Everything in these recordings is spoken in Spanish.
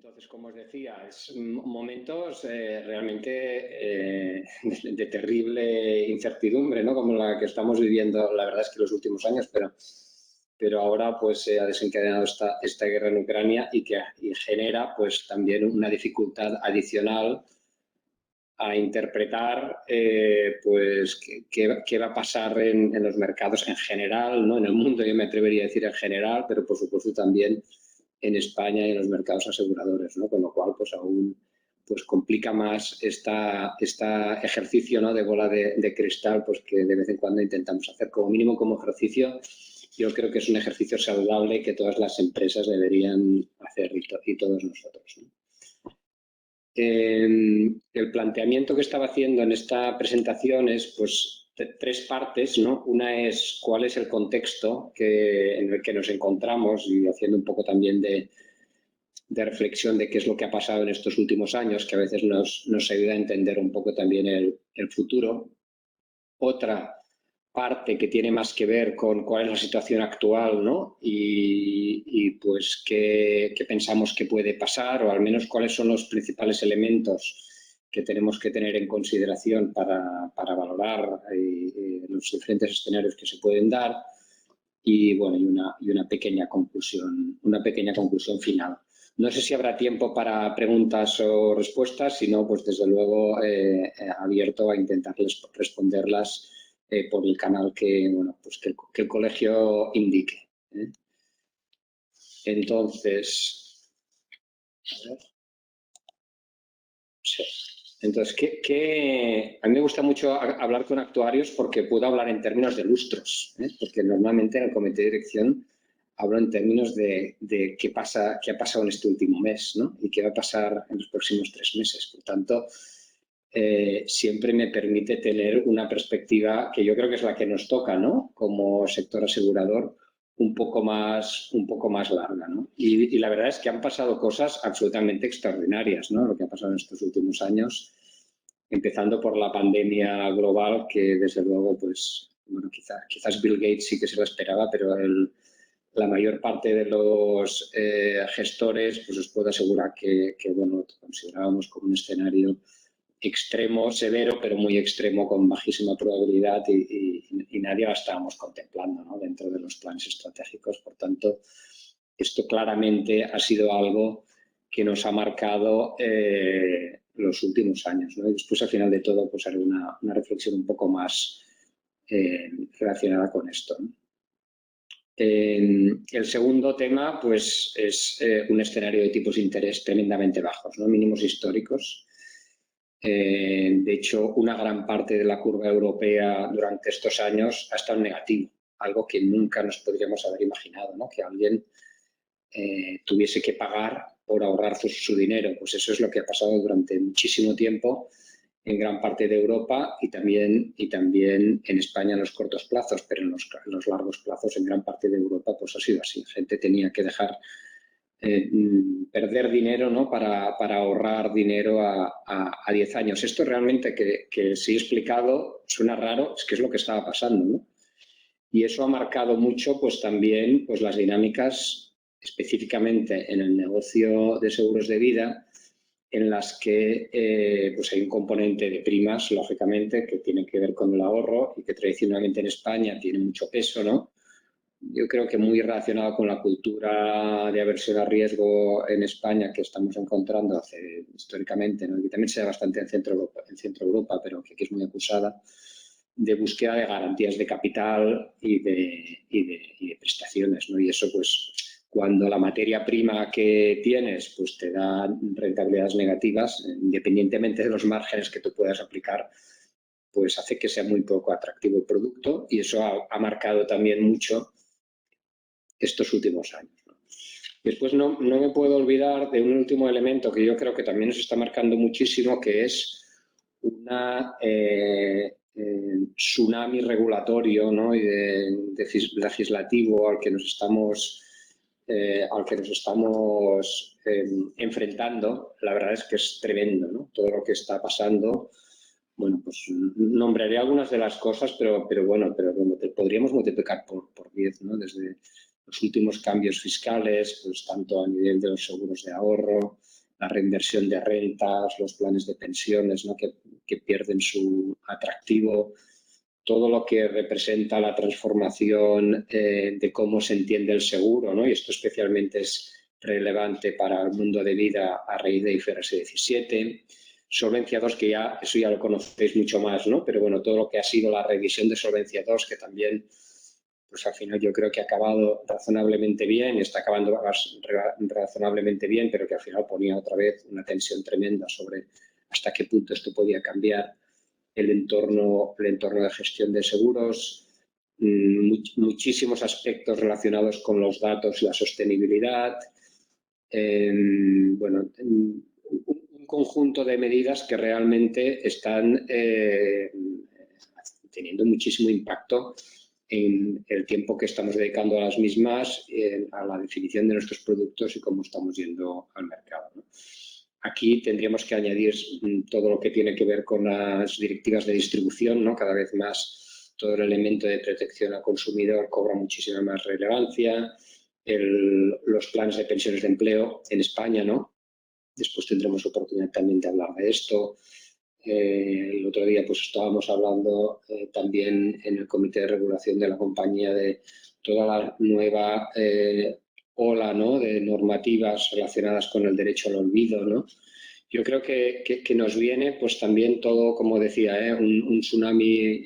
Entonces, como os decía, es momentos realmente de terrible incertidumbre, ¿no? Como la que estamos viviendo, la verdad es que los últimos años, pero ahora pues se ha desencadenado esta guerra en Ucrania y genera pues también una dificultad adicional a interpretar pues qué va a pasar en los mercados en general, ¿no? En el mundo, yo me atrevería a decir en general, pero por supuesto también en España y en los mercados aseguradores, ¿no? Con lo cual pues aún pues complica más este ejercicio, ¿no? De bola de cristal, pues que de vez en cuando intentamos hacer como mínimo como ejercicio. Yo creo que es un ejercicio saludable que todas las empresas deberían hacer y todos nosotros, ¿no? El planteamiento que estaba haciendo en esta presentación es pues tres partes, ¿no? Una es cuál es el contexto en el que nos encontramos y haciendo un poco también de reflexión de qué es lo que ha pasado en estos últimos años, que a veces nos ayuda a entender un poco también el futuro. Otra parte que tiene más que ver con cuál es la situación actual, ¿no? Y pues qué pensamos que puede pasar, o al menos cuáles son los principales elementos que tenemos que tener en consideración para valorar los diferentes escenarios que se pueden dar. Y bueno, y una pequeña conclusión final. No sé si habrá tiempo para preguntas o respuestas, si no, pues desde luego abierto a intentar responderlas por el canal que el colegio indique. Entonces, a ver. Sí. Entonces, a mí me gusta mucho hablar con actuarios porque puedo hablar en términos de lustros, porque normalmente en el comité de dirección hablo en términos de qué ha pasado en este último mes, ¿no? Y qué va a pasar en los próximos 3 meses. Por tanto, siempre me permite tener una perspectiva que yo creo que es la que nos toca, ¿no? Como sector asegurador, un poco más larga, ¿no? Y la verdad es que han pasado cosas absolutamente extraordinarias, ¿no? Lo que ha pasado en estos últimos años, empezando por la pandemia global, que desde luego, pues, bueno, quizás Bill Gates sí que se lo esperaba, pero la mayor parte de los gestores, pues os puedo asegurar que bueno, lo considerábamos como un escenario extremo, severo, pero muy extremo, con bajísima probabilidad y nadie la estábamos contemplando, ¿no? Dentro de los planes estratégicos. Por tanto, esto claramente ha sido algo que nos ha marcado los últimos años, ¿no? Y después, al final de todo, pues haré una reflexión un poco más relacionada con esto, ¿no? El segundo tema, pues, es un escenario de tipos de interés tremendamente bajos, ¿no? Mínimos históricos. De hecho, una gran parte de la curva europea durante estos años ha estado en negativo, algo que nunca nos podríamos haber imaginado, ¿no? Que alguien tuviese que pagar por ahorrar su dinero. Pues eso es lo que ha pasado durante muchísimo tiempo en gran parte de Europa y también en España en los cortos plazos, pero en los largos plazos en gran parte de Europa pues ha sido así. Gente tenía que dejar perder dinero, ¿no? para ahorrar dinero a 10 años. Esto realmente que sí he explicado suena raro, es que es lo que estaba pasando, ¿no? Y eso ha marcado mucho pues también pues las dinámicas específicamente en el negocio de seguros de vida, en las que pues hay un componente de primas, lógicamente, que tiene que ver con el ahorro y que tradicionalmente en España tiene mucho peso, ¿no? Yo creo que muy relacionado con la cultura de aversión a riesgo en España que estamos encontrando históricamente, ¿no? Y que también se da bastante en Centro Europa, pero que aquí es muy acusada, de búsqueda de garantías de capital y de prestaciones, ¿no? Y eso, pues, cuando la materia prima que tienes pues te da rentabilidades negativas, independientemente de los márgenes que tú puedas aplicar, pues hace que sea muy poco atractivo el producto y eso ha marcado también mucho estos últimos años, ¿no? Después no me puedo olvidar de un último elemento que yo creo que también nos está marcando muchísimo, que es una tsunami regulatorio, ¿no? Y de legislativo al que nos estamos enfrentando. La verdad es que es tremendo, ¿no? Todo lo que está pasando. Bueno, pues nombraré algunas de las cosas, pero bueno, podríamos multiplicar por 10, ¿no? Desde los últimos cambios fiscales, pues tanto a nivel de los seguros de ahorro, la reinversión de rentas, los planes de pensiones, ¿no? que pierden su atractivo, todo lo que representa la transformación de cómo se entiende el seguro, ¿no? Y esto especialmente es relevante para el mundo de vida a raíz de IFRS 17. Solvencia 2, que ya, eso ya lo conocéis mucho más, ¿no? Pero bueno, todo lo que ha sido la revisión de Solvencia 2, que también, pues al final yo creo que ha acabado razonablemente bien, está acabando razonablemente bien, pero que al final ponía otra vez una tensión tremenda sobre hasta qué punto esto podía cambiar el entorno de gestión de seguros, muchísimos aspectos relacionados con los datos y la sostenibilidad, bueno, un conjunto de medidas que realmente están teniendo muchísimo impacto en el tiempo que estamos dedicando a las mismas, a la definición de nuestros productos y cómo estamos yendo al mercado, ¿no? Aquí tendríamos que añadir todo lo que tiene que ver con las directivas de distribución, ¿no? Cada vez más todo el elemento de protección al consumidor cobra muchísima más relevancia, los planes de pensiones de empleo en España, ¿no? Después tendremos oportunidad también de hablar de esto. El otro día pues estábamos hablando también en el Comité de Regulación de la compañía de toda la nueva ola, ¿no? De normativas relacionadas con el derecho al olvido, ¿no? Yo creo que nos viene pues también todo, como decía, un tsunami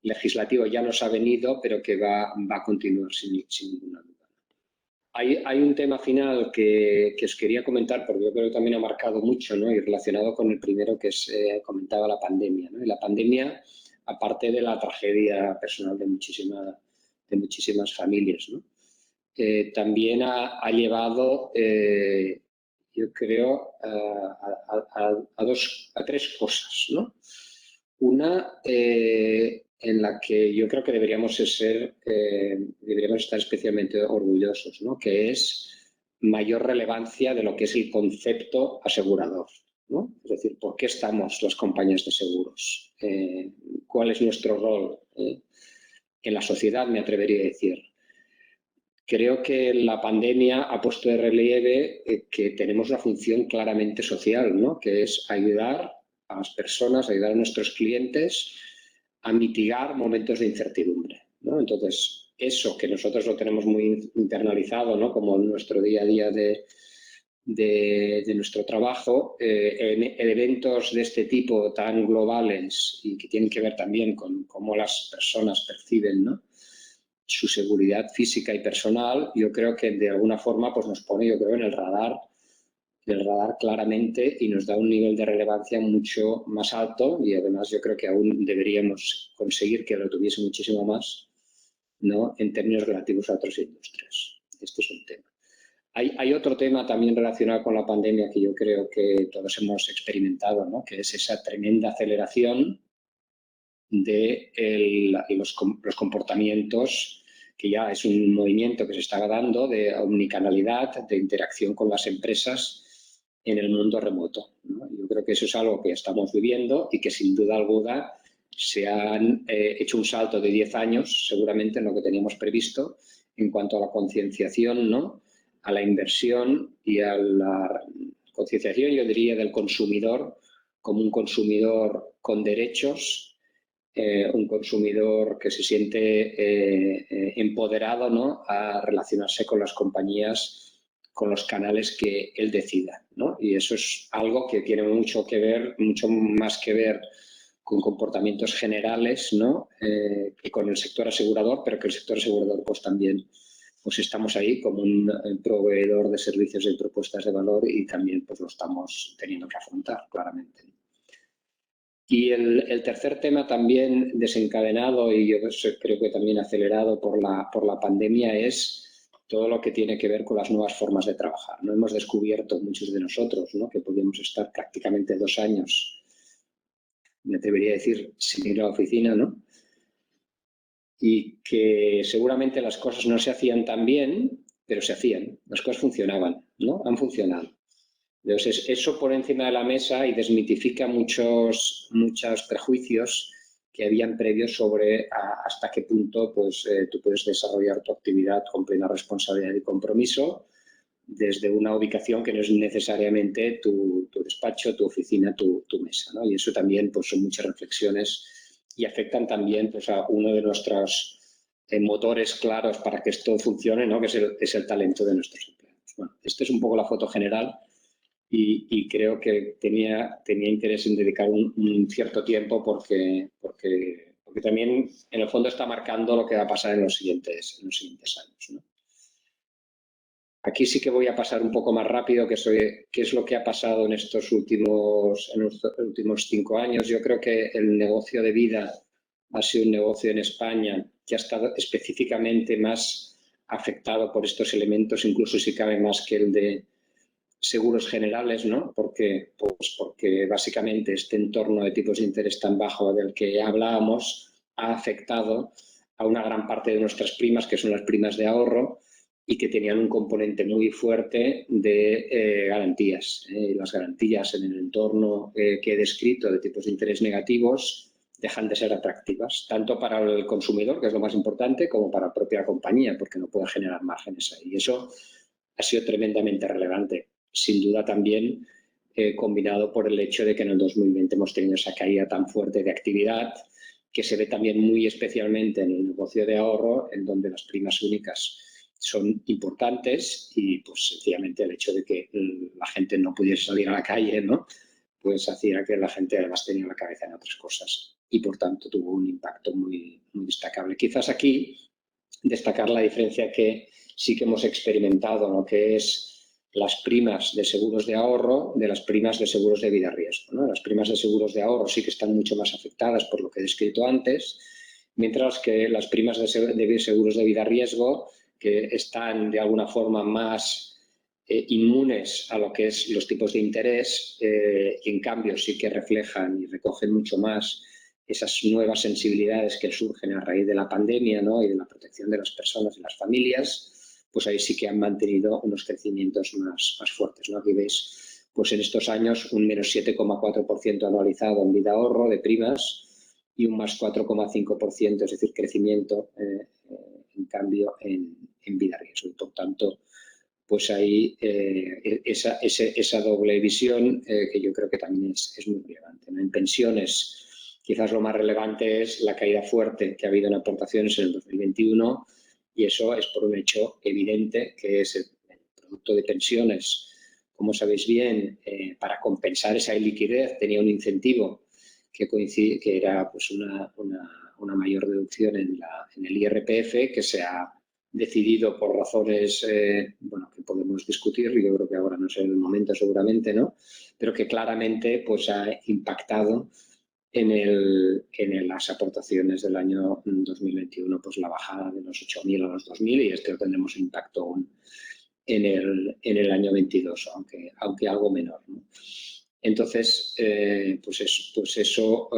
legislativo ya nos ha venido, pero que va a continuar sin ninguna duda. Hay un tema final que os quería comentar, porque yo creo que también ha marcado mucho, ¿no? Y relacionado con el primero que comentaba la pandemia, ¿no? Y la pandemia, aparte de la tragedia personal de muchísimas familias, ¿no? También ha llevado, yo creo, a tres cosas, ¿no? Una en la que yo creo que deberíamos estar especialmente orgullosos, ¿no? Que es mayor relevancia de lo que es el concepto asegurador, ¿no? Es decir, ¿por qué estamos las compañías de seguros? ¿Cuál es nuestro rol en la sociedad, me atrevería a decir? Creo que la pandemia ha puesto de relieve que tenemos una función claramente social, ¿no? Que es ayudar a las personas, ayudar a nuestros clientes a mitigar momentos de incertidumbre, ¿no? Entonces, eso que nosotros lo tenemos muy internalizado, ¿no? Como en nuestro día a día de nuestro trabajo, en eventos de este tipo tan globales y que tienen que ver también con cómo las personas perciben, ¿no? Su seguridad física y personal, yo creo que de alguna forma pues nos pone, yo creo, en el radar claramente y nos da un nivel de relevancia mucho más alto y además yo creo que aún deberíamos conseguir que lo tuviese muchísimo más, ¿no? En términos relativos a otras industrias. Este es un tema. Hay otro tema también relacionado con la pandemia que yo creo que todos hemos experimentado, ¿no? Que es esa tremenda aceleración de los comportamientos, que ya es un movimiento que se estaba dando de omnicanalidad, de interacción con las empresas en el mundo remoto, ¿no? Yo creo que eso es algo que estamos viviendo y que sin duda alguna se han hecho un salto de 10 años, seguramente en lo que teníamos previsto, en cuanto a la concienciación, ¿no? A la inversión y a la concienciación, yo diría, del consumidor como un consumidor con derechos, un consumidor que se siente empoderado, ¿no? A relacionarse con las compañías, con los canales que él decida, ¿no? Y eso es algo que tiene mucho más que ver con comportamientos generales, ¿no? Que con el sector asegurador, pero que el sector asegurador pues también pues estamos ahí como un proveedor de servicios y propuestas de valor y también pues lo estamos teniendo que afrontar claramente. Y el tercer tema también desencadenado y yo creo que también acelerado por la pandemia es todo lo que tiene que ver con las nuevas formas de trabajar. No hemos descubierto muchos de nosotros, ¿no? Que podíamos estar prácticamente 2 años, me atrevería a decir, sin ir a la oficina, ¿no? Y que seguramente las cosas no se hacían tan bien, pero se hacían, las cosas funcionaban, ¿no? Han funcionado. Entonces, eso por encima de la mesa y desmitifica muchos prejuicios que habían previos sobre hasta qué punto pues, tú puedes desarrollar tu actividad con plena responsabilidad y compromiso desde una ubicación que no es necesariamente tu despacho, tu oficina, tu mesa, ¿no? Y eso también pues, son muchas reflexiones y afectan también pues, a uno de nuestros motores claros para que esto funcione, ¿no? Que es el talento de nuestros empleados. Bueno, esta es un poco la foto general y creo que tenía interés en dedicar un cierto tiempo porque también en el fondo está marcando lo que va a pasar en los siguientes años, ¿no? Aquí sí que voy a pasar un poco más rápido, qué es lo que ha pasado en estos últimos 5 años. Yo creo que el negocio de vida ha sido un negocio en España que ha estado específicamente más afectado por estos elementos, incluso si cabe más que el de seguros generales, ¿no? Porque básicamente este entorno de tipos de interés tan bajo del que hablábamos ha afectado a una gran parte de nuestras primas, que son las primas de ahorro, y que tenían un componente muy fuerte de garantías. Las garantías en el entorno que he descrito de tipos de interés negativos dejan de ser atractivas, tanto para el consumidor, que es lo más importante, como para la propia compañía, porque no puede generar márgenes ahí. Y eso ha sido tremendamente relevante. Sin duda también combinado por el hecho de que en el 2020 hemos tenido esa caída tan fuerte de actividad, que se ve también muy especialmente en el negocio de ahorro, en donde las primas únicas son importantes y pues sencillamente el hecho de que la gente no pudiese salir a la calle, ¿no? Pues hacía que la gente además tenía la cabeza en otras cosas y por tanto tuvo un impacto muy, muy destacable. Quizás aquí destacar la diferencia que sí que hemos experimentado, ¿no? Que es las primas de seguros de ahorro de las primas de seguros de vida riesgo, ¿no? Las primas de seguros de ahorro sí que están mucho más afectadas por lo que he descrito antes, mientras que las primas de seguros de vida riesgo, que están de alguna forma más inmunes a lo que es los tipos de interés, y en cambio sí que reflejan y recogen mucho más esas nuevas sensibilidades que surgen a raíz de la pandemia, ¿no? Y de la protección de las personas y las familias, pues ahí sí que han mantenido unos crecimientos más fuertes, ¿no? Aquí veis, pues en estos años un menos 7,4% anualizado en vida ahorro de primas y un más 4,5%, es decir, crecimiento en cambio en vida riesgo. Y por tanto, pues ahí esa doble visión que yo creo que también es muy relevante, ¿no? En pensiones, quizás lo más relevante es la caída fuerte que ha habido en aportaciones en el 2021 y eso es por un hecho evidente que es el producto de pensiones. Como sabéis bien, para compensar esa iliquidez tenía un incentivo que era pues una mayor deducción en el IRPF que se ha decidido por razones bueno, que podemos discutir, yo creo que ahora no es el momento seguramente, ¿no? Pero que claramente pues, ha impactado en las aportaciones del año 2021, pues la bajada de los 8.000 a los 2.000 y este tendremos impacto aún en el año 22, aunque algo menor, ¿no? Entonces, pues eso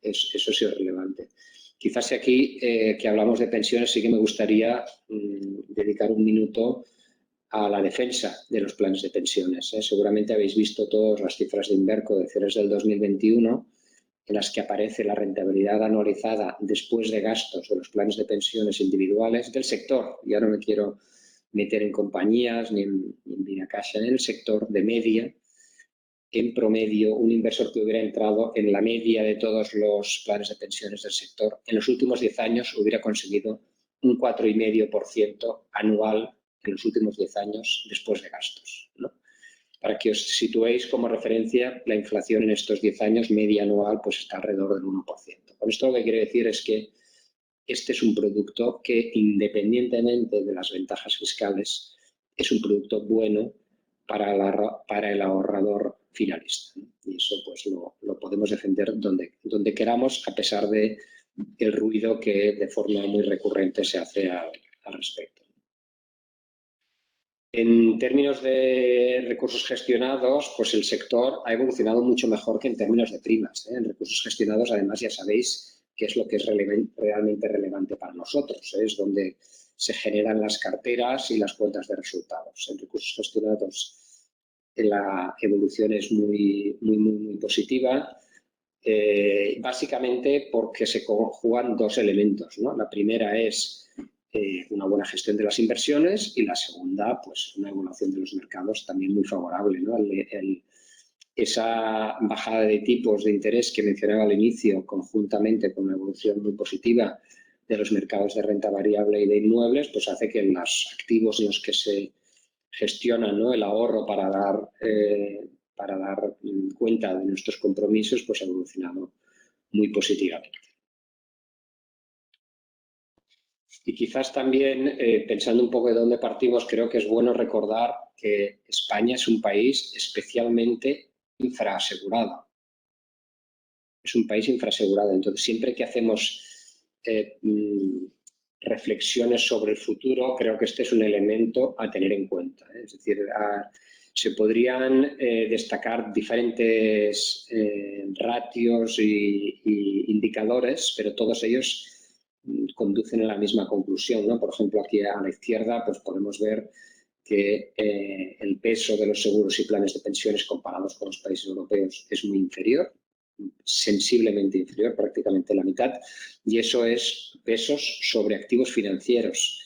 ha sido relevante. Quizás aquí que hablamos de pensiones sí que me gustaría dedicar un minuto a la defensa de los planes de pensiones. Seguramente habéis visto todas las cifras de Inverco de cierres del 2021 en las que aparece la rentabilidad anualizada después de gastos de los planes de pensiones individuales del sector. Ya no me quiero meter en compañías ni en Vinacaixa, en el sector de media. En promedio, un inversor que hubiera entrado en la media de todos los planes de pensiones del sector, en los últimos 10 años hubiera conseguido un 4,5% anual en los últimos 10 años después de gastos, ¿no? Para que os situéis como referencia, la inflación en estos 10 años media anual pues está alrededor del 1%. Con esto lo que quiere decir es que este es un producto que, independientemente de las ventajas fiscales, es un producto bueno para el ahorrador finalista, ¿no? Y eso pues lo podemos defender donde queramos, a pesar de el ruido que de forma muy recurrente se hace al respecto. En términos de recursos gestionados, pues el sector ha evolucionado mucho mejor que en términos de primas, ¿eh? En recursos gestionados, además, ya sabéis qué es lo que es realmente relevante para nosotros, ¿eh? Es donde se generan las carteras y las cuentas de resultados. En recursos gestionados la evolución es muy positiva, básicamente porque se conjugan dos elementos, ¿no? La primera es una buena gestión de las inversiones y la segunda, pues una evolución de los mercados también muy favorable, ¿no? Esa bajada de tipos de interés que mencionaba al inicio, conjuntamente con una evolución muy positiva de los mercados de renta variable y de inmuebles, pues hace que los activos en los que se gestionan, ¿no?, el ahorro para dar cuenta de nuestros compromisos, pues ha evolucionado muy positivamente. Y quizás también, pensando un poco de dónde partimos, creo que es bueno recordar que España es un país especialmente infraasegurado. Es un país infraasegurado. Entonces, siempre que hacemos reflexiones sobre el futuro, creo que este es un elemento a tener en cuenta. Es decir, se podrían destacar diferentes ratios y indicadores, pero todos ellos conducen a la misma conclusión, ¿no? Por ejemplo, aquí a la izquierda pues podemos ver que el peso de los seguros y planes de pensiones comparados con los países europeos es muy inferior, sensiblemente inferior, prácticamente la mitad, y eso es pesos sobre activos financieros.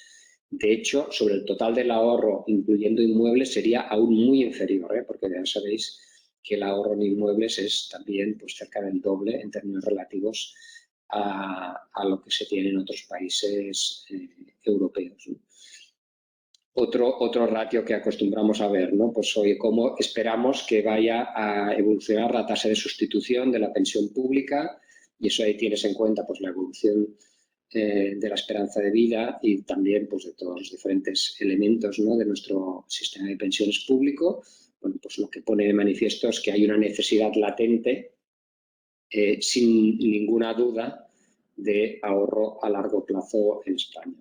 De hecho, sobre el total del ahorro, incluyendo inmuebles, sería aún muy inferior, porque ya sabéis que el ahorro en inmuebles es también pues, cerca del doble en términos relativos a lo que se tiene en otros países europeos, ¿no? Otro ratio que acostumbramos a ver, ¿no? Pues oye, cómo esperamos que vaya a evolucionar la tasa de sustitución de la pensión pública, y eso ahí tienes en cuenta pues la evolución de la esperanza de vida y también pues de todos los diferentes elementos, ¿no?, de nuestro sistema de pensiones público. Bueno, pues lo que pone de manifiesto es que hay una necesidad latente, sin ninguna duda, de ahorro a largo plazo en España.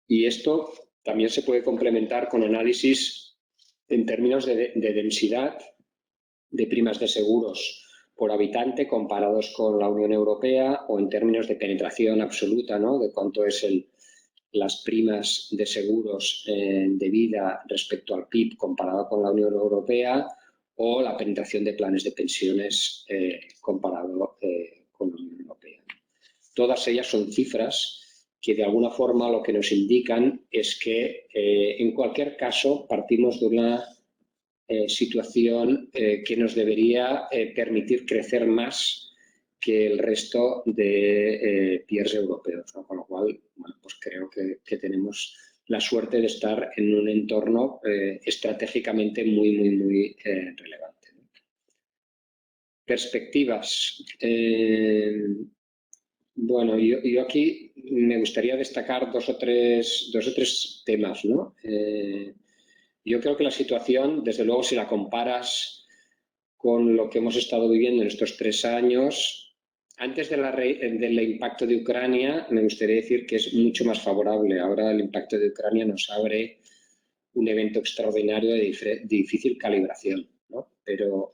Y esto también se puede complementar con análisis en términos de densidad de primas de seguros por habitante comparados con la Unión Europea, o en términos de penetración absoluta, ¿no?, de cuánto es las primas de seguros de vida respecto al PIB comparado con la Unión Europea, o la penetración de planes de pensiones comparado con la Unión Europea. Todas ellas son cifras que de alguna forma lo que nos indican es que en cualquier caso partimos de una situación que nos debería permitir crecer más que el resto de peers europeos, ¿no? Con lo cual, bueno, pues creo que tenemos la suerte de estar en un entorno estratégicamente muy relevante, ¿no? Perspectivas. Bueno, yo aquí me gustaría destacar dos o tres temas, ¿no? Yo creo que la situación, desde luego, si la comparas con lo que hemos estado viviendo en estos 3 años, antes del impacto de Ucrania, me gustaría decir que es mucho más favorable. Ahora el impacto de Ucrania nos abre un evento extraordinario de difícil calibración, ¿no? Pero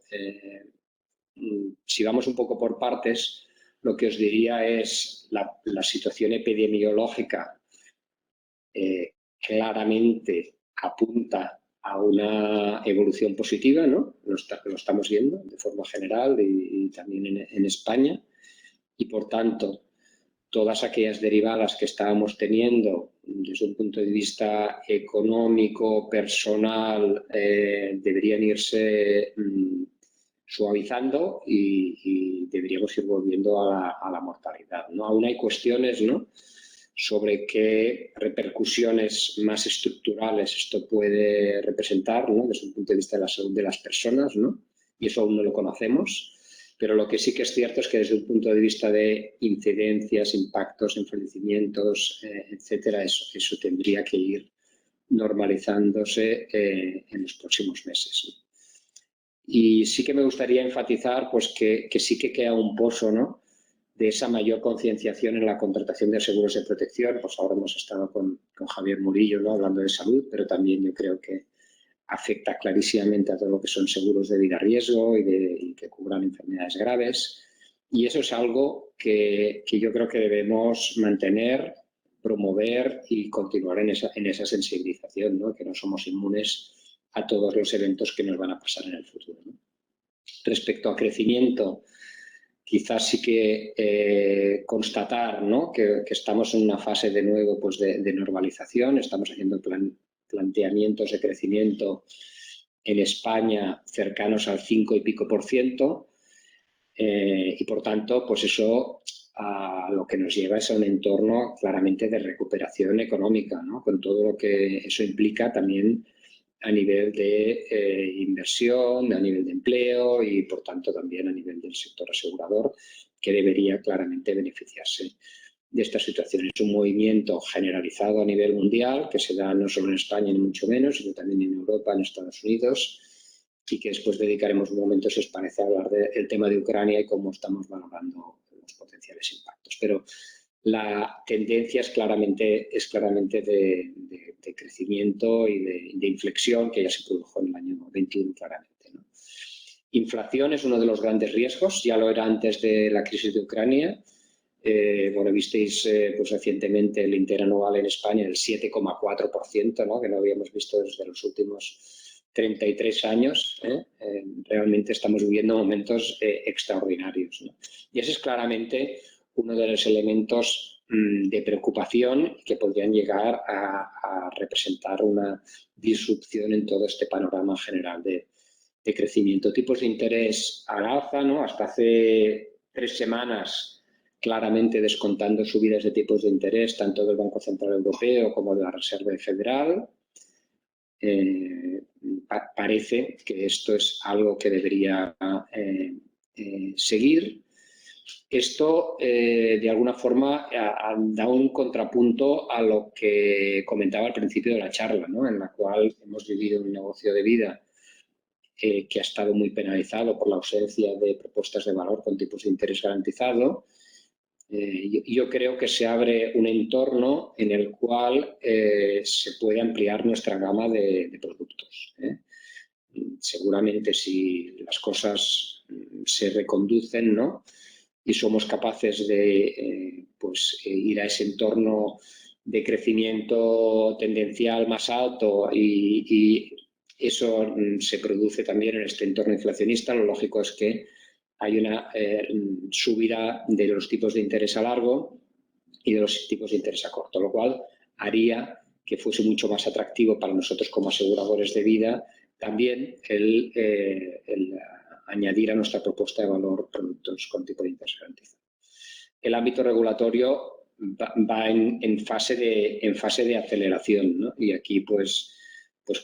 si vamos un poco por partes, lo que os diría es la situación epidemiológica claramente apunta a una evolución positiva, ¿no? Lo estamos viendo de forma general y también en España, y por tanto todas aquellas derivadas que estábamos teniendo desde un punto de vista económico, personal, deberían irse suavizando y deberíamos ir volviendo a la mortalidad, ¿no? Aún hay cuestiones, ¿no?, sobre qué repercusiones más estructurales esto puede representar, ¿no?, desde un punto de vista de la salud de las personas, ¿no? Y eso aún no lo conocemos, pero lo que sí que es cierto es que desde un punto de vista de incidencias, impactos, fallecimientos, etcétera, eso tendría que ir normalizándose en los próximos meses, ¿no? Y sí que me gustaría enfatizar pues, que sí que queda un pozo, ¿no?, de esa mayor concienciación en la contratación de seguros de protección. Pues ahora hemos estado con Javier Murillo, ¿no?, hablando de salud, pero también yo creo que afecta clarísimamente a todo lo que son seguros de vida riesgo y que cubran enfermedades graves. Y eso es algo que yo creo que debemos mantener, promover y continuar en esa sensibilización, ¿no?, que no somos inmunes a todos los eventos que nos van a pasar en el futuro, ¿no? Respecto a crecimiento, quizás sí que constatar, ¿no?, que estamos en una fase de nuevo pues, de normalización, estamos haciendo planteamientos de crecimiento en España cercanos al 5 y pico %, y por tanto, pues eso a lo que nos lleva es a un entorno claramente de recuperación económica, ¿no?, con todo lo que eso implica también a nivel de inversión, a nivel de empleo y, por tanto, también a nivel del sector asegurador, que debería claramente beneficiarse de esta situación. Es un movimiento generalizado a nivel mundial que se da no solo en España ni mucho menos, sino también en Europa, en Estados Unidos, y que después dedicaremos un momento, si os parece, a hablar del tema de Ucrania y cómo estamos valorando los potenciales impactos. Pero la tendencia es claramente de crecimiento y de inflexión que ya se produjo en el año 21 claramente, ¿no? Inflación es uno de los grandes riesgos, ya lo era antes de la crisis de Ucrania. Bueno, visteis pues recientemente el interanual en España, el 7,4%, ¿no?, que no habíamos visto desde los últimos 33 años. Realmente estamos viviendo momentos extraordinarios, ¿no? Y ese es claramente uno de los elementos de preocupación que podrían llegar a representar una disrupción en todo este panorama general de crecimiento. Tipos de interés al alza, ¿no? Hasta hace 3 semanas claramente descontando subidas de tipos de interés tanto del Banco Central Europeo como de la Reserva Federal. Parece que esto es algo que debería seguir. Esto, de alguna forma, da un contrapunto a lo que comentaba al principio de la charla, ¿no?, en la cual hemos vivido un negocio de vida que ha estado muy penalizado por la ausencia de propuestas de valor con tipos de interés garantizado. Yo creo que se abre un entorno en el cual se puede ampliar nuestra gama de productos. Seguramente si las cosas se reconducen, ¿no?, y somos capaces de ir a ese entorno de crecimiento tendencial más alto y eso se produce también en este entorno inflacionista, lo lógico es que hay una subida de los tipos de interés a largo y de los tipos de interés a corto, lo cual haría que fuese mucho más atractivo para nosotros como aseguradores de vida también el añadir a nuestra propuesta de valor productos con tipo de interés garantizado. El ámbito regulatorio va en fase de aceleración, ¿no? Y aquí pues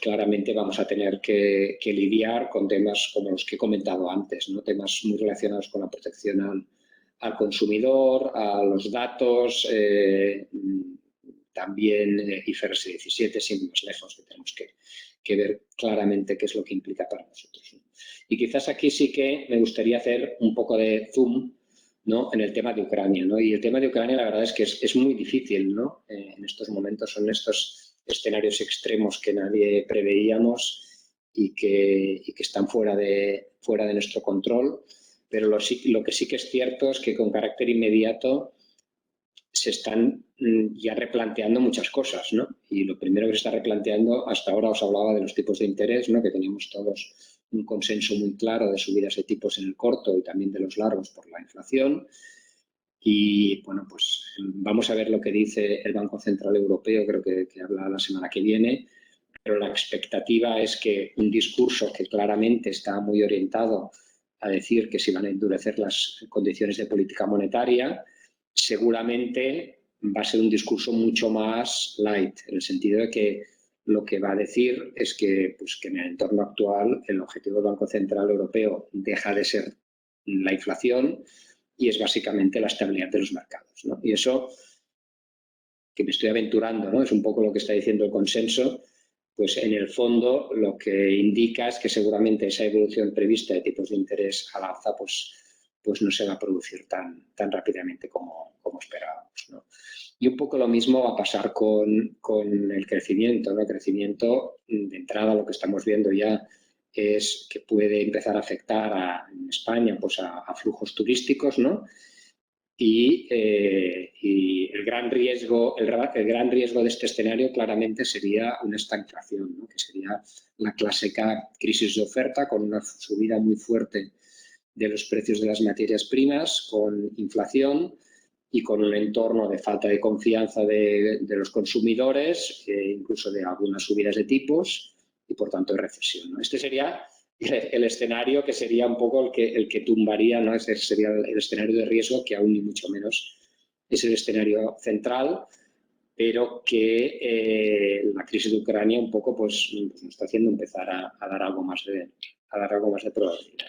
claramente vamos a tener que lidiar con temas como los que he comentado antes, ¿no?, temas muy relacionados con la protección al consumidor, a los datos, también IFRS 17, sin más lejos, que tenemos que ver claramente qué es lo que implica para nosotros, ¿no? Y quizás aquí sí que me gustaría hacer un poco de zoom, ¿no?, en el tema de Ucrania, ¿no? Y el tema de Ucrania la verdad es que es muy difícil, ¿no? En estos momentos son estos escenarios extremos que nadie preveíamos y que están fuera de nuestro control, pero lo que sí que es cierto es que con carácter inmediato se están ya replanteando muchas cosas, ¿no? Y lo primero que se está replanteando, hasta ahora os hablaba de los tipos de interés, ¿no?, que teníamos todos un consenso muy claro de subidas de tipos en el corto y también de los largos por la inflación. Y, bueno, pues vamos a ver lo que dice el Banco Central Europeo, creo que habla la semana que viene, pero la expectativa es que un discurso que claramente está muy orientado a decir que se van a endurecer las condiciones de política monetaria, seguramente va a ser un discurso mucho más light, en el sentido de que lo que va a decir es que en el entorno actual el objetivo del Banco Central Europeo deja de ser la inflación y es básicamente la estabilidad de los mercados, ¿no? Y eso, que me estoy aventurando, ¿no?, es un poco lo que está diciendo el consenso, pues en el fondo lo que indica es que seguramente esa evolución prevista de tipos de interés al alza pues no se va a producir tan rápidamente como esperábamos, ¿no? Y un poco lo mismo va a pasar con el crecimiento, ¿no? El crecimiento, de entrada, lo que estamos viendo ya es que puede empezar a afectar en España pues a flujos turísticos, ¿no? Y el gran riesgo de este escenario claramente sería una estanflación, ¿no?, que sería la clásica crisis de oferta con una subida muy fuerte de los precios de las materias primas, con inflación y con un entorno de falta de confianza de los consumidores, incluso de algunas subidas de tipos y, por tanto, de recesión, ¿no? Este sería el escenario que sería un poco el que tumbaría, ¿no? Ese sería el escenario de riesgo, que aún ni mucho menos es el escenario central, pero que la crisis de Ucrania un poco pues, nos está haciendo empezar a dar algo más de probabilidad.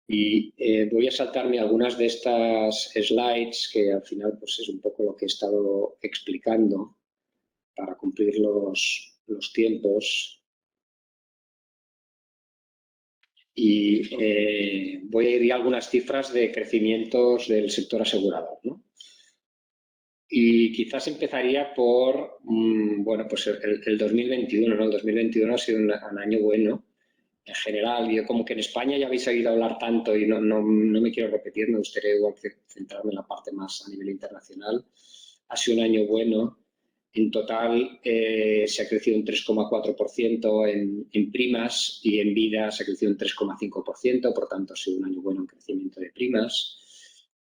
Y voy a saltarme algunas de estas slides que al final pues, es un poco lo que he estado explicando para cumplir los tiempos. Y voy a ir a algunas cifras de crecimientos del sector asegurador, ¿no? Y quizás empezaría por, bueno, pues el 2021, ¿no? El 2021 ha sido un año bueno. En general, yo como que en España ya habéis oído hablar tanto y no me quiero repetir, me gustaría igual que centrarme en la parte más a nivel internacional. Ha sido un año bueno. En total se ha crecido un 3,4% en primas y en vida se ha crecido un 3,5%, por tanto ha sido un año bueno en crecimiento de primas.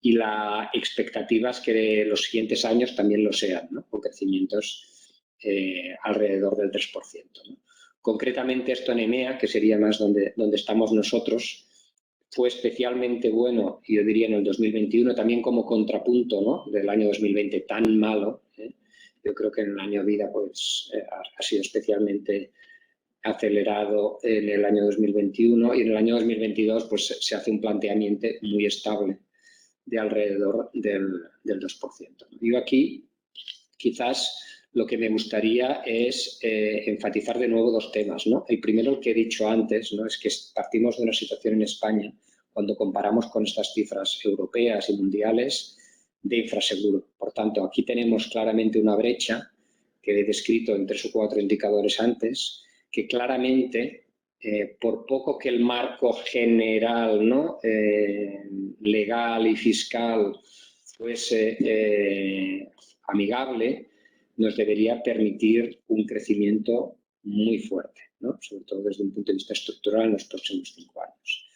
Y la expectativa es que los siguientes años también lo sean, ¿no? Con crecimientos alrededor del 3%, ¿no? Concretamente esto en EMEA, que sería más donde estamos nosotros, fue especialmente bueno, yo diría, en el 2021, también como contrapunto, ¿no? Del año 2020 tan malo. Yo creo que en el año vida pues, ha sido especialmente acelerado en el año 2021 y en el año 2022 pues, se hace un planteamiento muy estable de alrededor del 2%. Yo aquí quizás lo que me gustaría es enfatizar de nuevo dos temas, ¿no? El primero, el que he dicho antes, ¿no? Es que partimos de una situación en España, cuando comparamos con estas cifras europeas y mundiales, de infraseguro. Por tanto, aquí tenemos claramente una brecha que he descrito en 3 o 4 indicadores antes, que claramente, por poco que el marco general, ¿no? Legal y fiscal fuese amigable, nos debería permitir un crecimiento muy fuerte, ¿no? Sobre todo desde un punto de vista estructural en los próximos 5 años.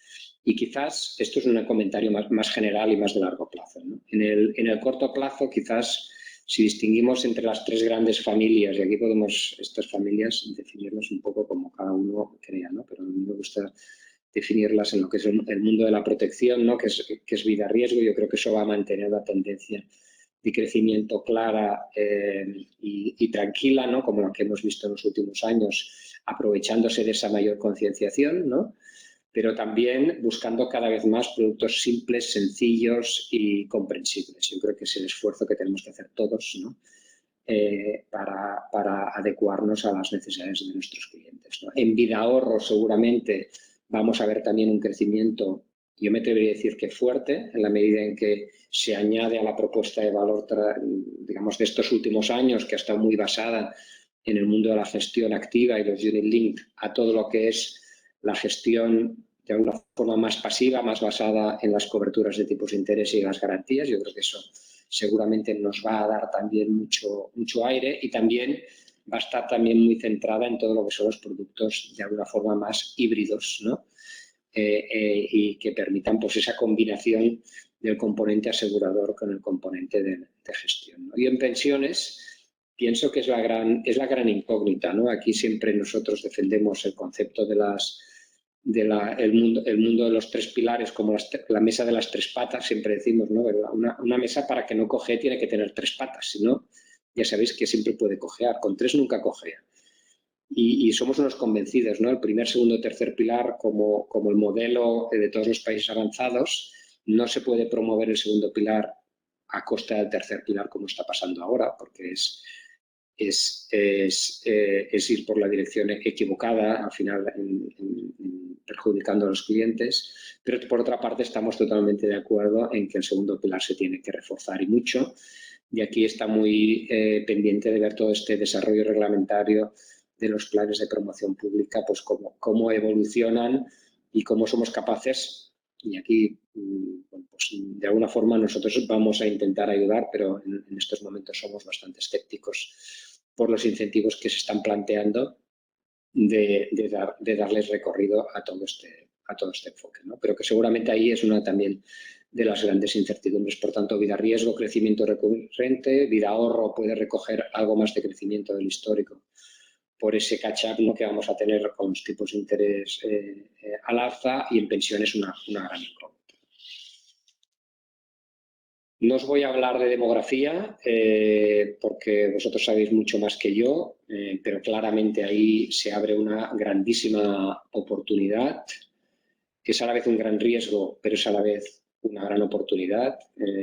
Y quizás esto es un comentario más general y más de largo plazo, ¿no? En el corto plazo, quizás, si distinguimos entre las 3 grandes familias, y aquí podemos estas familias definirlas un poco como cada uno crea, ¿no? Pero a mí me gusta definirlas en lo que es el mundo de la protección, ¿no? que es vida-riesgo. Yo creo que eso va a mantener la tendencia de crecimiento clara y tranquila, ¿no? Como la que hemos visto en los últimos años, aprovechándose de esa mayor concienciación, ¿no? Pero también buscando cada vez más productos simples, sencillos y comprensibles. Yo creo que es el esfuerzo que tenemos que hacer todos, ¿no? Para adecuarnos a las necesidades de nuestros clientes, ¿no? En vida ahorro seguramente vamos a ver también un crecimiento, yo me atrevería a decir que fuerte, en la medida en que se añade a la propuesta de valor, digamos, de estos últimos años, que ha estado muy basada en el mundo de la gestión activa y los unit linked, a todo lo que es la gestión de alguna forma más pasiva, más basada en las coberturas de tipos de interés y las garantías. Yo creo que eso seguramente nos va a dar también mucho aire y también va a estar también muy centrada en todo lo que son los productos de alguna forma más híbridos, ¿no? Y que permitan pues esa combinación del componente asegurador con el componente de gestión, ¿no? Y en pensiones pienso que es la gran incógnita, ¿no? Aquí siempre nosotros defendemos el concepto de el mundo de los 3 pilares, como la mesa de las 3 patas, siempre decimos, ¿no? Una mesa para que no cojee tiene que tener 3 patas, si no, ya sabéis que siempre puede cojear, con 3 nunca cojea. Y somos unos convencidos, ¿no? El primer, segundo, tercer pilar como el modelo de todos los países avanzados, no se puede promover el segundo pilar a costa del tercer pilar como está pasando ahora, porque es ir por la dirección equivocada, al final perjudicando a los clientes, pero por otra parte estamos totalmente de acuerdo en que el segundo pilar se tiene que reforzar y mucho, y aquí está muy pendiente de ver todo este desarrollo reglamentario de los planes de promoción pública, pues cómo evolucionan y cómo somos capaces, y aquí bueno, pues de alguna forma nosotros vamos a intentar ayudar, pero en estos momentos somos bastante escépticos por los incentivos que se están planteando de darles recorrido a todo todo este enfoque, ¿no? Pero que seguramente ahí es una también de las grandes incertidumbres. Por tanto, vida riesgo, crecimiento recurrente, vida ahorro puede recoger algo más de crecimiento del histórico por ese catch-up, ¿no?, que vamos a tener con los tipos de interés al alza, y en pensiones una gran incógnita. No os voy a hablar de demografía porque vosotros sabéis mucho más que yo, pero claramente ahí se abre una grandísima oportunidad, que es a la vez un gran riesgo, pero es a la vez una gran oportunidad.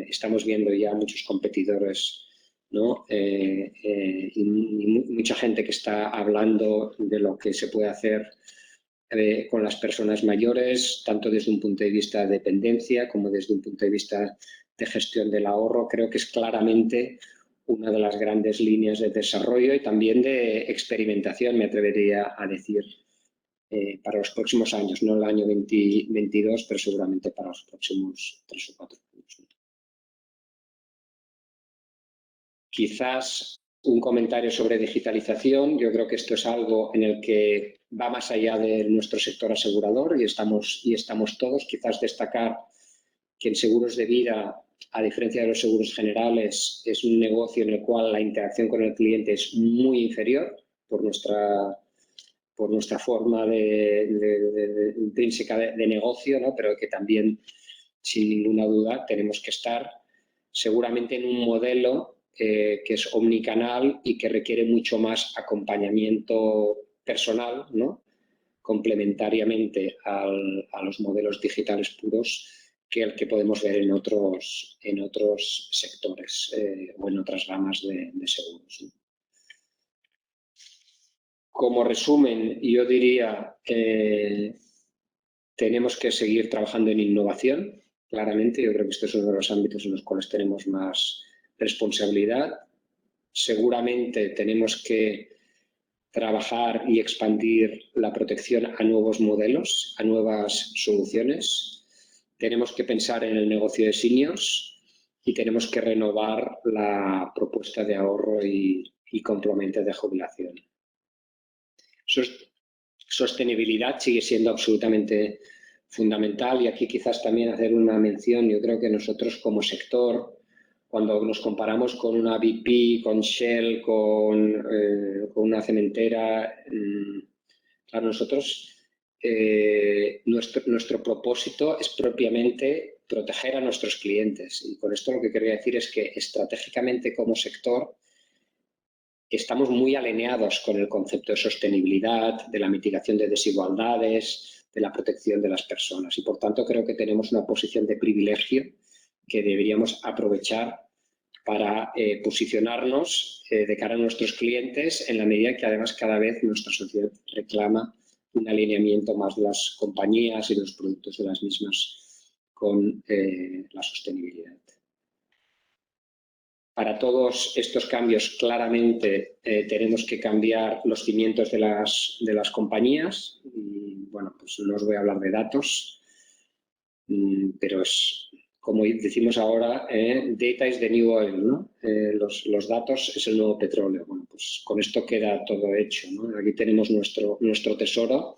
Estamos viendo ya muchos competidores, ¿no? Y mucha gente que está hablando de lo que se puede hacer con las personas mayores, tanto desde un punto de vista de dependencia como desde un punto de vista de gestión del ahorro. Creo que es claramente una de las grandes líneas de desarrollo y también de experimentación, me atrevería a decir, para los próximos años, no el año 2022, pero seguramente para los próximos 3 o 4 años. Quizás un comentario sobre digitalización. Yo creo que esto es algo en el que va más allá de nuestro sector asegurador y estamos todos. Quizás destacar que en seguros de vida, a diferencia de los seguros generales, es un negocio en el cual la interacción con el cliente es muy inferior por nuestra forma intrínseca de negocio, ¿no? Pero que también, sin ninguna duda, tenemos que estar seguramente en un modelo que es omnicanal y que requiere mucho más acompañamiento personal, ¿no?, complementariamente a los modelos digitales puros, que el que podemos ver en otros sectores o en otras ramas de seguros, ¿no? Como resumen, yo diría que tenemos que seguir trabajando en innovación. Claramente, yo creo que este es uno de los ámbitos en los cuales tenemos más responsabilidad. Seguramente tenemos que trabajar y expandir la protección a nuevos modelos, a nuevas soluciones. Tenemos que pensar en el negocio de seniors y tenemos que renovar la propuesta de ahorro y complemento de jubilación. Sostenibilidad sigue siendo absolutamente fundamental, y aquí quizás también hacer una mención. Yo creo que nosotros como sector, cuando nos comparamos con una BP, con Shell, con una cementera, claro, nosotros, nuestro propósito es propiamente proteger a nuestros clientes. Y con esto lo que quería decir es que estratégicamente como sector estamos muy alineados con el concepto de sostenibilidad, de la mitigación de desigualdades, de la protección de las personas. Y, por tanto, creo que tenemos una posición de privilegio que deberíamos aprovechar para posicionarnos de cara a nuestros clientes, en la medida que, además, cada vez nuestra sociedad reclama un alineamiento más de las compañías y los productos de las mismas con la sostenibilidad. Para todos estos cambios, claramente, tenemos que cambiar los cimientos de las compañías. Y, bueno, pues no os voy a hablar de datos, pero es, como decimos ahora, data is the new oil, ¿no? Los datos es el nuevo petróleo. Bueno, pues con esto queda todo hecho, ¿no? Aquí tenemos nuestro tesoro,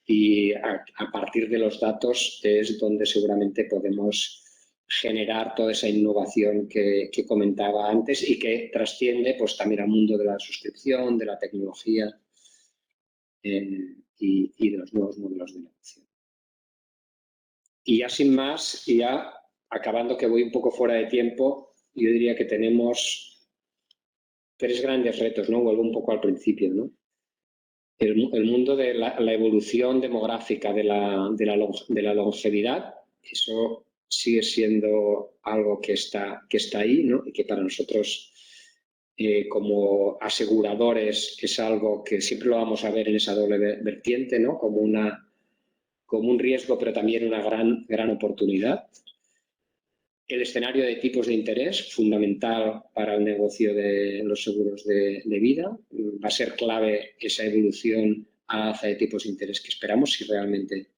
y a partir de los datos es donde seguramente podemos generar toda esa innovación que comentaba antes y que trasciende pues también al mundo de la suscripción, de la tecnología y de los nuevos modelos de negocio. Y ya sin más, y ya acabando, que voy un poco fuera de tiempo, yo diría que tenemos 3 grandes retos, ¿no? Vuelvo un poco al principio, ¿no? El mundo de la evolución demográfica, de la longevidad, eso sigue siendo algo que está ahí, ¿no? Y que para nosotros, como aseguradores, es algo que siempre lo vamos a ver en esa doble vertiente, ¿no? Como un riesgo, pero también una gran oportunidad. El escenario de tipos de interés, fundamental para el negocio de los seguros de vida. Va a ser clave esa evolución a alza de tipos de interés que esperamos, si realmente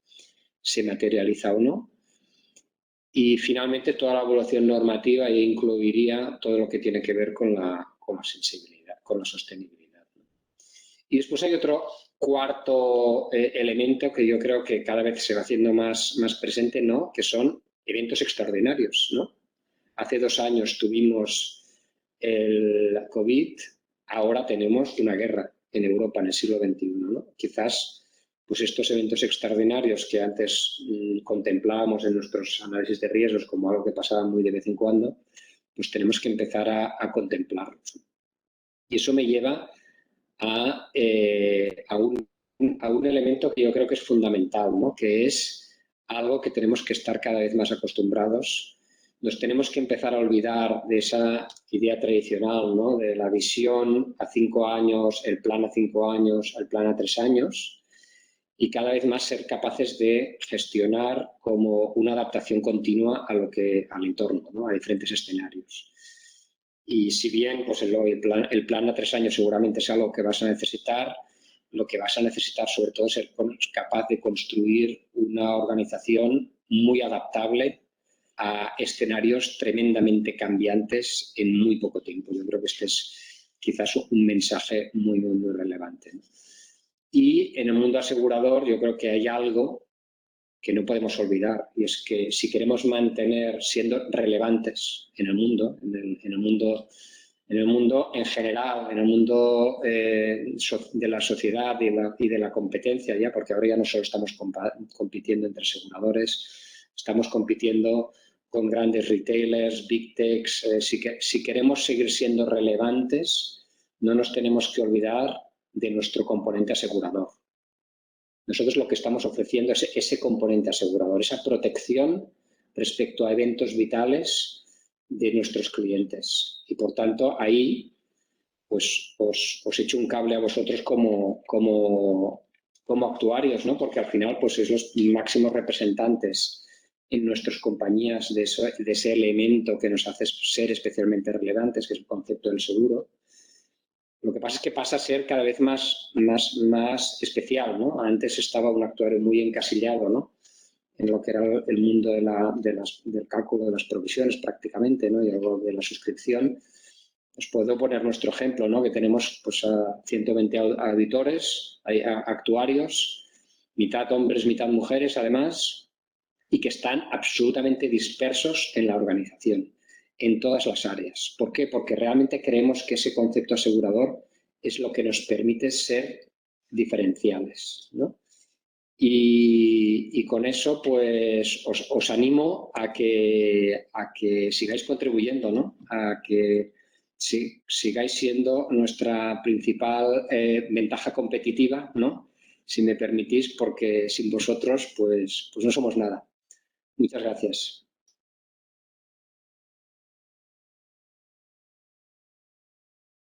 se materializa o no. Y finalmente toda la evolución normativa, e incluiría todo lo que tiene que ver con la sensibilidad, con la sostenibilidad. Y después hay otro cuarto elemento que yo creo que cada vez se va haciendo más presente, ¿no? Que son eventos extraordinarios, ¿no? Hace 2 años tuvimos el COVID, ahora tenemos una guerra en Europa en el siglo XXI, ¿no? Quizás pues estos eventos extraordinarios que antes contemplábamos en nuestros análisis de riesgos como algo que pasaba muy de vez en cuando, pues tenemos que empezar a contemplarlos. Y eso me lleva a un elemento que yo creo que es fundamental, ¿no? Que es algo que tenemos que estar cada vez más acostumbrados. Nos tenemos que empezar a olvidar de esa idea tradicional, ¿no? De la visión a 5 años, el plan a 5 años, el plan a 3 años, y cada vez más ser capaces de gestionar como una adaptación continua al entorno, ¿no? A diferentes escenarios. Y si bien pues el plan a 3 años seguramente es algo que vas a necesitar, lo que vas a necesitar sobre todo es ser capaz de construir una organización muy adaptable a escenarios tremendamente cambiantes en muy poco tiempo. Yo creo que este es quizás un mensaje muy, muy, muy relevante, ¿no? Y en el mundo asegurador yo creo que hay algo que no podemos olvidar, y es que si queremos mantener siendo relevantes en el mundo, en el mundo en general, en el mundo de la sociedad y de la competencia, ya, porque ahora ya no solo estamos compitiendo entre aseguradores, estamos compitiendo con grandes retailers, big techs. Si queremos seguir siendo relevantes, no nos tenemos que olvidar de nuestro componente asegurador. Nosotros lo que estamos ofreciendo es ese componente asegurador, esa protección respecto a eventos vitales de nuestros clientes. Y por tanto, ahí pues os echo un cable a vosotros como actuarios, ¿no? Porque al final pues sois los máximos representantes en nuestras compañías de ese elemento que nos hace ser especialmente relevantes, que es el concepto del seguro. Lo que pasa es que pasa a ser cada vez más especial, ¿no? Antes estaba un actuario muy encasillado, ¿no? En lo que era el mundo del cálculo de las provisiones prácticamente, ¿no? Y algo de la suscripción. Os puedo poner nuestro ejemplo, ¿no? Que tenemos pues, a 120 auditores, actuarios, mitad hombres, mitad mujeres, además, y que están absolutamente dispersos en la organización, en todas las áreas. ¿Por qué? Porque realmente creemos que ese concepto asegurador es lo que nos permite ser diferenciales, ¿no? Y con eso, pues, os animo a que sigáis contribuyendo, ¿no? A que sigáis siendo nuestra principal ventaja competitiva, ¿no? Si me permitís, porque sin vosotros, pues no somos nada. Muchas gracias.